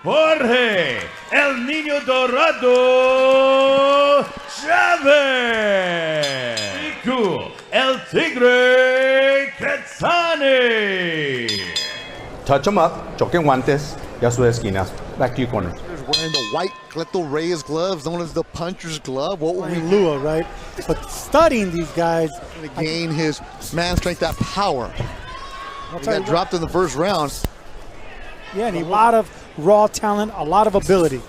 Jorge, el Niño Dorado Chavez. Riku, el Tigre Kitani. Touch him up, choquen guantes, ya su esquinas. Back to your corner. Wearing the white Cleto Reyes gloves, known as the puncher's glove. What would we Lua, right? But studying these guys to gain his man strength, that power. He got dropped in the first round. Yeah, and a lot of raw talent, a lot of ability.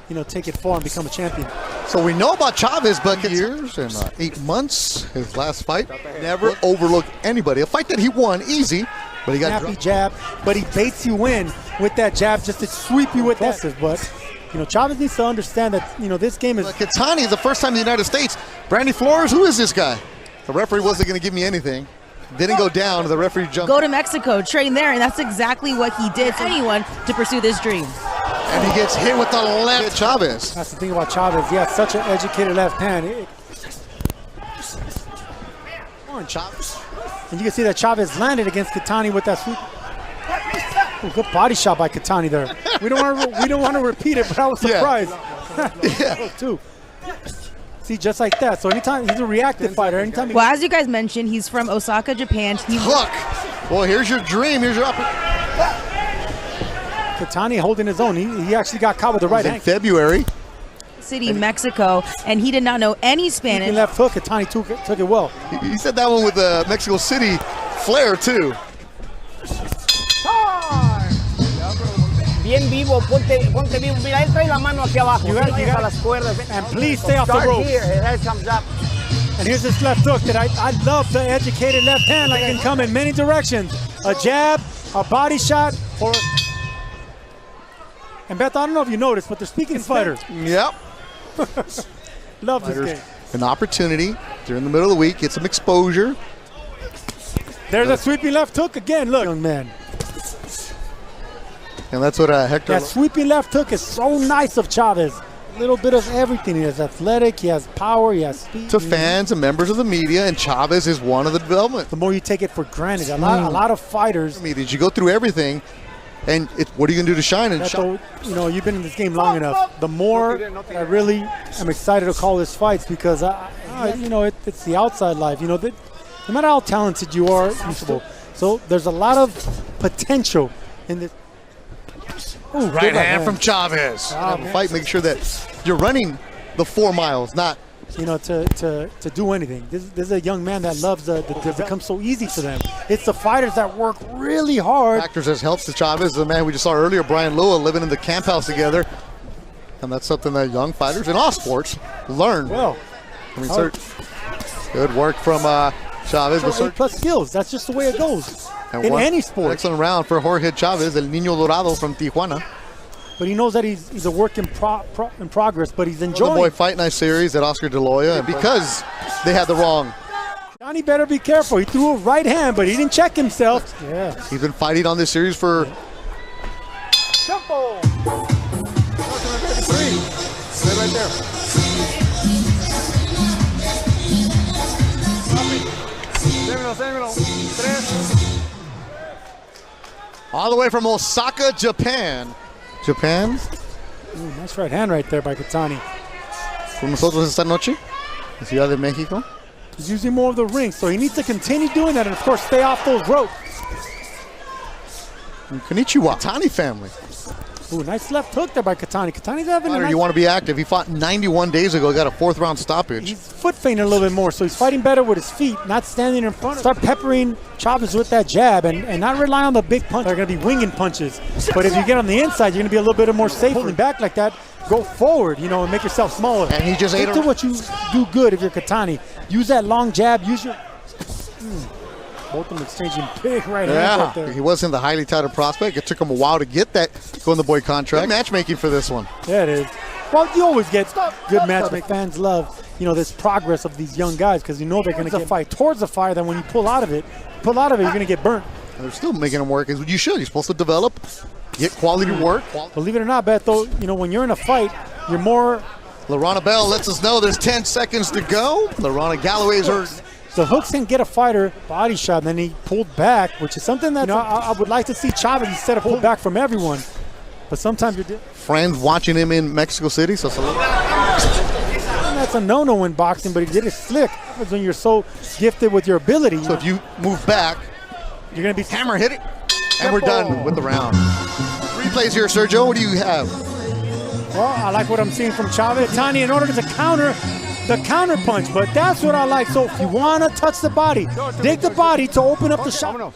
You know, take it far and become a champion. So we know about Chavez, but years and 8 months, his last fight, never overlooked anybody. A fight that he won easy, but he got snappy jab, but he baits you in with that jab just to sweep you with that. But, you know, Chavez needs to understand that, you know, this game is... Kitani, the first time in the United States. Brandy Flores, who is this guy? The referee wasn't going to give me anything. Didn't go down, the referee jumped. Go to Mexico, train there, and that's exactly what he did for anyone to pursue this dream. And he gets hit with the left. Chavez. That's the thing about Chavez. He has such an educated left hand. Chavez. And you can see that Chavez landed against Kitani with that sweep. Ooh, good body shot by Kitani there. We don't want to repeat it, but I was surprised. Yeah. Too. See, just like that. So anytime he's a reactive fighter. Anytime. Well, as you guys mentioned, he's from Osaka, Japan. Hook. Well, here's your dream. Here's your opportunity. Kitani holding his own. He actually got caught with the right hand. In February. City, Mexico, and he did not know any Spanish. Left hook, Kitani took it well. He said that one with the Mexico City flair too. Bien vivo, ponte vivo. Mira, él trae la mano hacia abajo. And please stay off the rope. Here, his head comes up. And here's this left hook that I love the educated left hand. Like, can come in many directions. A jab, a body shot, or... And Beth, I don't know if you noticed, but they're speaking fighter. Yep. Love this game. An opportunity during the middle of the week, get some exposure. There's a sweeping left hook again. Look, young man. And that's what Hector... That sweeping left hook is so nice of Chavez. A little bit of everything. He has athletic, he has power, he has speed. To fans and members of the media, and Chavez is one of the development. The more you take it for granted, a lot of fighters... I mean, did you go through everything, and what are you going to do to shine? And you know, you've been in this game long enough. The more I really am excited to call this fights because, you know, it's the outside life. You know, no matter how talented you are, so there's a lot of potential in this. Ooh, right hand from Chavez. Fight, make sure that you're running the 4 miles, not... You know, to do anything. This is a young man that loves to become so easy to them. It's the fighters that work really hard. Factors has helped to Chavez, the man we just saw earlier, Brian Lua, living in the camp house together. And that's something that young fighters in all sports learn. Well, I mean, good work from Chavez. So plus skills, that's just the way it goes in any sport. Excellent round for Jorge Chavez, el Niño Dorado from Tijuana. But he knows that he's a work in progress, but he's enjoying. The Boy Fight Night series at Oscar De La Hoya, and because they had the wrong. Johnny better be careful. He threw a right hand, but he didn't check himself. Yeah. He's been fighting on this series for... Tempo. Stay right there. All the way from Osaka, Japan. Japan. Ooh, nice right hand right there by Kitani. Con nosotros esta noche, en Ciudad de México. He's using more of the ring, so he needs to continue doing that and, of course, stay off those ropes. Konnichiwa, Kitani family. Ooh, nice left hook there by Kitani. Kitani's having a nice... You want to be active. He fought 91 days ago, got a 4th round stoppage. He's foot feinting a little bit more, so he's fighting better with his feet, not standing in front. Start peppering Chavez with that jab and not rely on the big punch. They're going to be winging punches. But if you get on the inside, you're going to be a little bit more safe. Holding back like that, go forward, you know, and make yourself smaller. And he just ate do what you do good if you're Kitani. Use that long jab, use your... Both of them exchanging big right hands right there. He wasn't the highly touted prospect. It took him a while to get that Golden Boy contract. Good matchmaking for this one. Yeah, it is. Well, you always get good matchmaking. Fans love, you know, this progress of these young guys because you know they're going to fight towards the fire. Then when you pull out of it, you're going to get burnt. And they're still making them work. You should. You're supposed to develop, get quality work. Believe it or not, Beto, you know, when you're in a fight, you're more... Lorana Bell lets us know there's 10 seconds to go. Lorana Galloway's hurt. The hooks can get a fighter body shot, and then he pulled back, which is something that I would like to see Chavez instead of pull back from everyone. But sometimes you're Friends watching him in Mexico City, so that's a no-no in boxing, but he did it slick. That's when you're so gifted with your ability. So if you move back, you're going to be hammer hit it, and we're done with the round. Replays here, Sergio. What do you have? Well, I like what I'm seeing from Chavez. Kitani in order to counter the counter punch, but that's what I like. So if you want to touch the body, dig the body to open up the shot.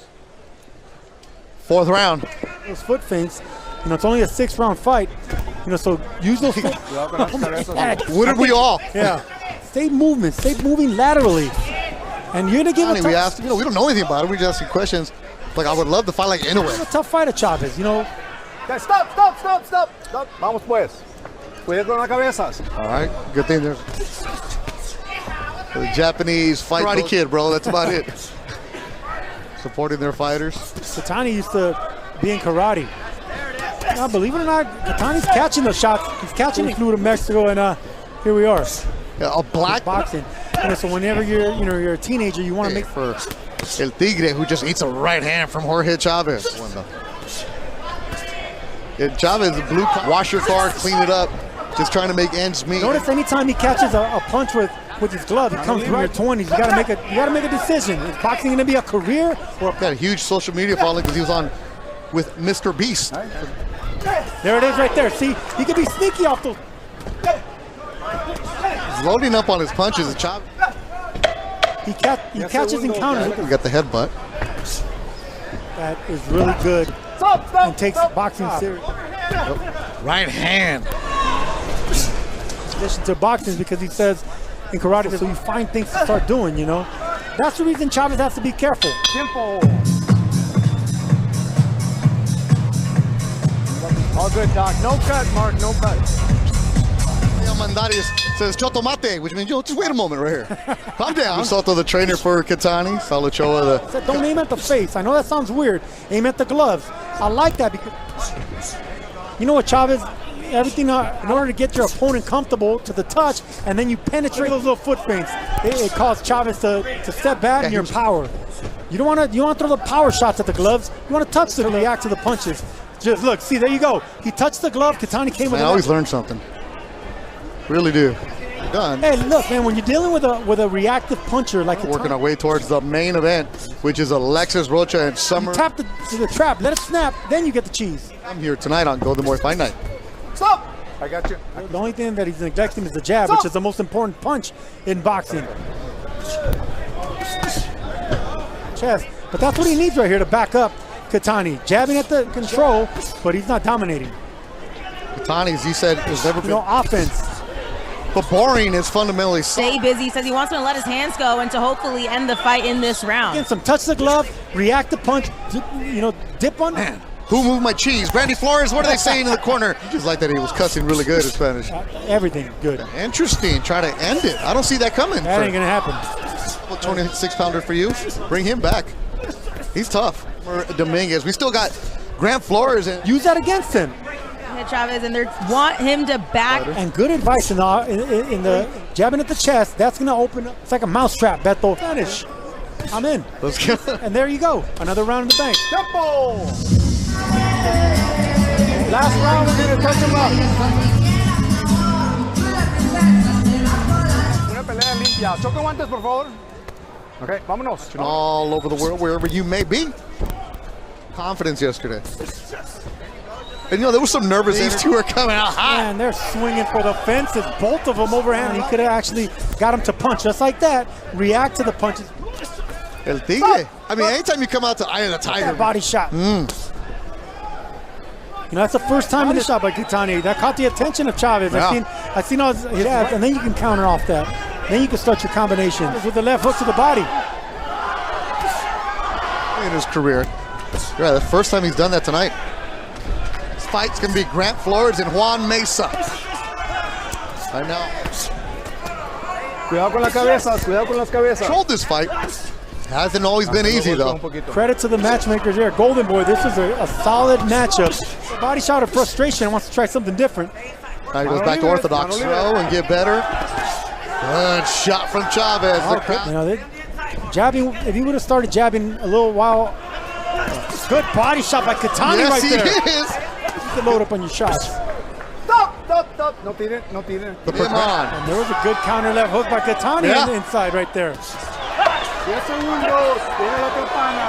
Fourth round. Those foot feints, you know, it's only a 6-round fight. You know, so use those foot. Wouldn't we all? Yeah. Stay moving laterally. And you're going to give it we asked, we don't know anything about it. We just ask questions. Like, I would love to fight like anyway. It's a tough fight at Chavez, you know. Stop. Vamos pues. Cuidado con las cabezas. All right, good thing there's the Japanese fight Karate Kid, bro. That's about it. Supporting their fighters. Kitani used to be in karate. Now, believe it or not, Kitani's catching the shots. He's catching it. Flew to Mexico, and here we are. Yeah, a black boxing. You know, so whenever you're a teenager, you want to make for El Tigre, who just eats a right hand from Jorge Chavez. Chavez, blue, wash your car, clean it up. Just trying to make ends meet. Notice anytime he catches a punch with his glove, he comes from your 20s. You gotta make a decision. Is boxing gonna be a career or got a huge social media following because he was on with Mr. Beast. There it is right there. See, he could be sneaky off those. He's loading up on his punches. Chavez. He catches and counters. We got the headbutt. That is really good. And takes boxing serious. Right hand. Addition to boxing because he says in karate, so you find things to start doing, you know. That's the reason Chavez has to be careful. All good, Doc. No cut, Mark. No cut. Mandarius says chotomate, which means, just wait a moment right here. Calm down. Soto, the trainer for Kitani. Salachoa, said, don't aim at the face. I know that sounds weird. Aim at the gloves. I like that because, you know what, Chavez, everything in order to get your opponent comfortable to the touch, and then you penetrate those little foot feints. It caused Chavez to step back and your power. You don't want to throw the power shots at the gloves. You want to touch them and react to the punches. Just look, see, there you go. He touched the glove. Kitani came with it. I always learn something. Really do. Done. Hey, look, man, when you're dealing with a reactive puncher like working our way towards the main event, which is Alexis Rocha and Summer. You tap the trap, let it snap, then you get the cheese. I'm here tonight on Golden Boy Fight Night. Stop! I got you. The only thing that he's neglecting is the jab, which is the most important punch in boxing. Chest. But that's what he needs right here to back up Kitani. Jabbing at the control, but he's not dominating. Kitani, as he said, has never been. No offense. But boring is fundamentally. Stay busy. He says he wants to let his hands go and to hopefully end the fight in this round. Again, some touch the glove, react to punch, dip on. Man, who moved my cheese? Brandy Flores, what are they saying in the corner? Just like that he was cussing really good in Spanish. Everything good. Interesting, try to end it. I don't see that coming. That ain't gonna happen. 26-pounder for you. Bring him back. He's tough. Dominguez, we still got Grant Flores. And use that against him. Chavez, and they want him to back. And good advice in the jabbing at the chest. That's going to open up. It's like a mousetrap, Beto. Finish. I'm in. Let's go. And there you go. Another round in the bank. Tempo! Last round, we're going to touch him up. Una pelea limpia. Choque guantes, por favor. Okay, vámonos. All over the world, wherever you may be. Confidence yesterday. And there was some nervous. These two are coming out hot. Man, they're swinging for the fences. Both of them overhand. He could have actually got him to punch just like that. React to the punches. El Tigre. I mean, anytime you come out to Eye of the Tiger. That body shot. That's the first time in the shot by Kitani. That caught the attention of Chavez. Yeah. I've seen all his abs, and then you can counter off that. Then you can start your combination with the left hook to the body. In his career. Yeah, the first time he's done that tonight. Fight's gonna be Grant Flores and Juan Mesa. I know. Cuidado con las cabezas. Cuidado con las cabezas. Controlled this fight. Hasn't always been easy though. Credit to the matchmakers here. Golden Boy, this is a solid matchup. Body shot of frustration, wants to try something different. Now he goes back to orthodox throw and get better. Good shot from Chavez. Jabbing, if he would have started jabbing a little while. Good body shot by Kitani right there. Yes, he is. the load up on your shots. Stop. No tiren, no tiren. Come on. And there was a good counter left hook by Kitani Yeah. on the inside right there. 10 segundos. Tiene la campana.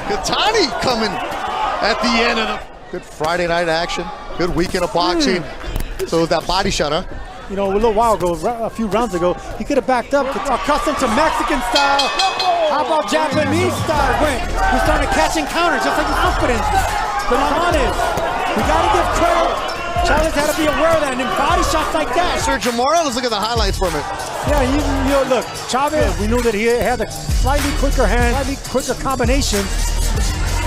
Kitani coming at the end of the good Friday night action. Good weekend of boxing. So that body shot, huh? You know, a little while ago, a few rounds ago, he could have backed up, accustomed to Mexican style. How about Japanese style? He started catching counters, just like his confidence. The line is, we got to give credit. Chavez had to be aware of that, and in body shots like that. Sergio Mora, let's look at the highlights from it. Yeah, you know, look, Chavez, we knew that he had a slightly quicker hand, slightly quicker combination.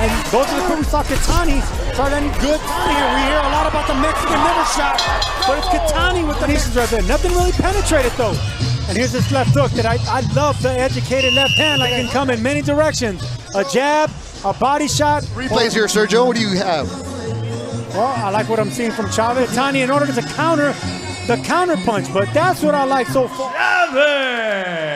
And those are the quick we saw Kitani start any good here. We hear a lot about the Mexican never shot, but it's Kitani with the nations right there. Nothing really penetrated though. And here's this left hook that I love, the educated left hand, like it can come in many directions. A jab, a body shot. Replays here, Sergio. What do you have? Well, I like what I'm seeing from Chavez. Kitani in order to counter the counter punch, but that's what I like so far. Chavez!